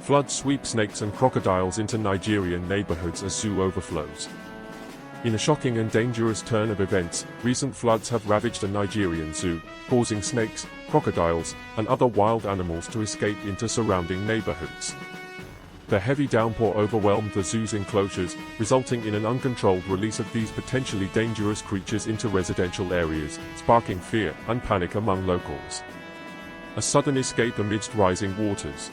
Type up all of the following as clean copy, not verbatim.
Floods sweep snakes and crocodiles into Nigerian neighborhoods as zoo overflows. In a shocking and dangerous turn of events, recent floods have ravaged a Nigerian zoo, causing snakes, crocodiles, and other wild animals to escape into surrounding neighborhoods. The heavy downpour overwhelmed the zoo's enclosures, resulting in an uncontrolled release of these potentially dangerous creatures into residential areas, sparking fear and panic among locals. A sudden escape amidst rising waters.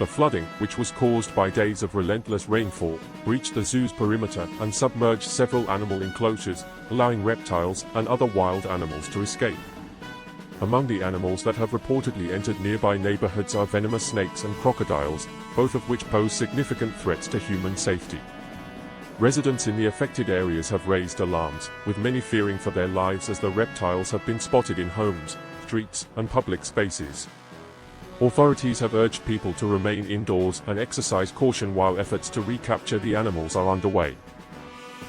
The flooding, which was caused by days of relentless rainfall, breached the zoo's perimeter and submerged several animal enclosures, allowing reptiles and other wild animals to escape. Among the animals that have reportedly entered nearby neighborhoods are venomous snakes and crocodiles, both of which pose significant threats to human safety. Residents in the affected areas have raised alarms, with many fearing for their lives as the reptiles have been spotted in homes, streets, and public spaces. Authorities have urged people to remain indoors and exercise caution while efforts to recapture the animals are underway.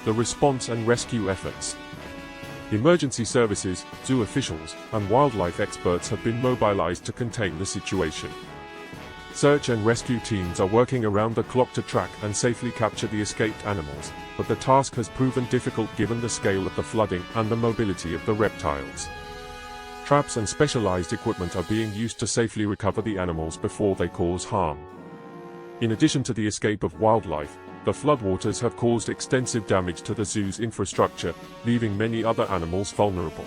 The response and rescue efforts. Emergency services, zoo officials, and wildlife experts have been mobilized to contain the situation. Search and rescue teams are working around the clock to track and safely capture the escaped animals, but the task has proven difficult given the scale of the flooding and the mobility of the reptiles. Traps and specialized equipment are being used to safely recover the animals before they cause harm. In addition to the escape of wildlife, the floodwaters have caused extensive damage to the zoo's infrastructure, leaving many other animals vulnerable.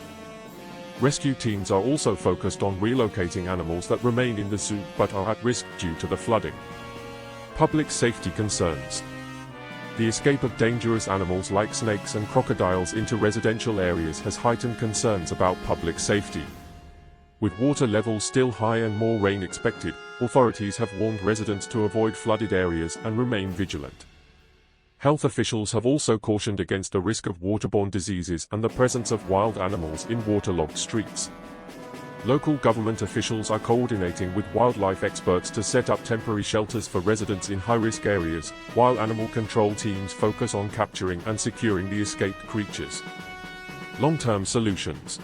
Rescue teams are also focused on relocating animals that remain in the zoo but are at risk due to the flooding. Public safety concerns. The escape of dangerous animals like snakes and crocodiles into residential areas has heightened concerns about public safety. With water levels still high and more rain expected, authorities have warned residents to avoid flooded areas and remain vigilant. Health officials have also cautioned against the risk of waterborne diseases and the presence of wild animals in waterlogged streets. Local government officials are coordinating with wildlife experts to set up temporary shelters for residents in high-risk areas, while animal control teams focus on capturing and securing the escaped creatures. Long-term solutions.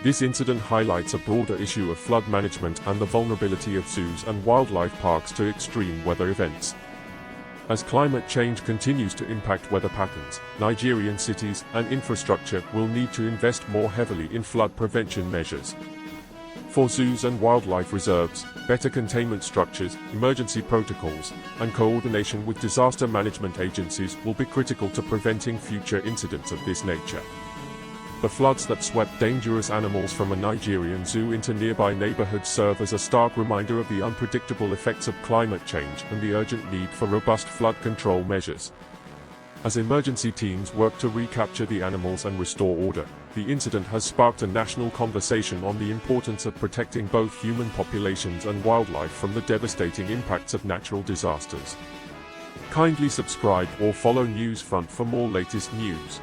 This incident highlights a broader issue of flood management and the vulnerability of zoos and wildlife parks to extreme weather events. As climate change continues to impact weather patterns, Nigerian cities and infrastructure will need to invest more heavily in flood prevention measures. For zoos and wildlife reserves, better containment structures, emergency protocols, and coordination with disaster management agencies will be critical to preventing future incidents of this nature. The floods that swept dangerous animals from a Nigerian zoo into nearby neighborhoods serve as a stark reminder of the unpredictable effects of climate change and the urgent need for robust flood control measures. As emergency teams work to recapture the animals and restore order, the incident has sparked a national conversation on the importance of protecting both human populations and wildlife from the devastating impacts of natural disasters. Kindly subscribe or follow Newsfront for more latest news.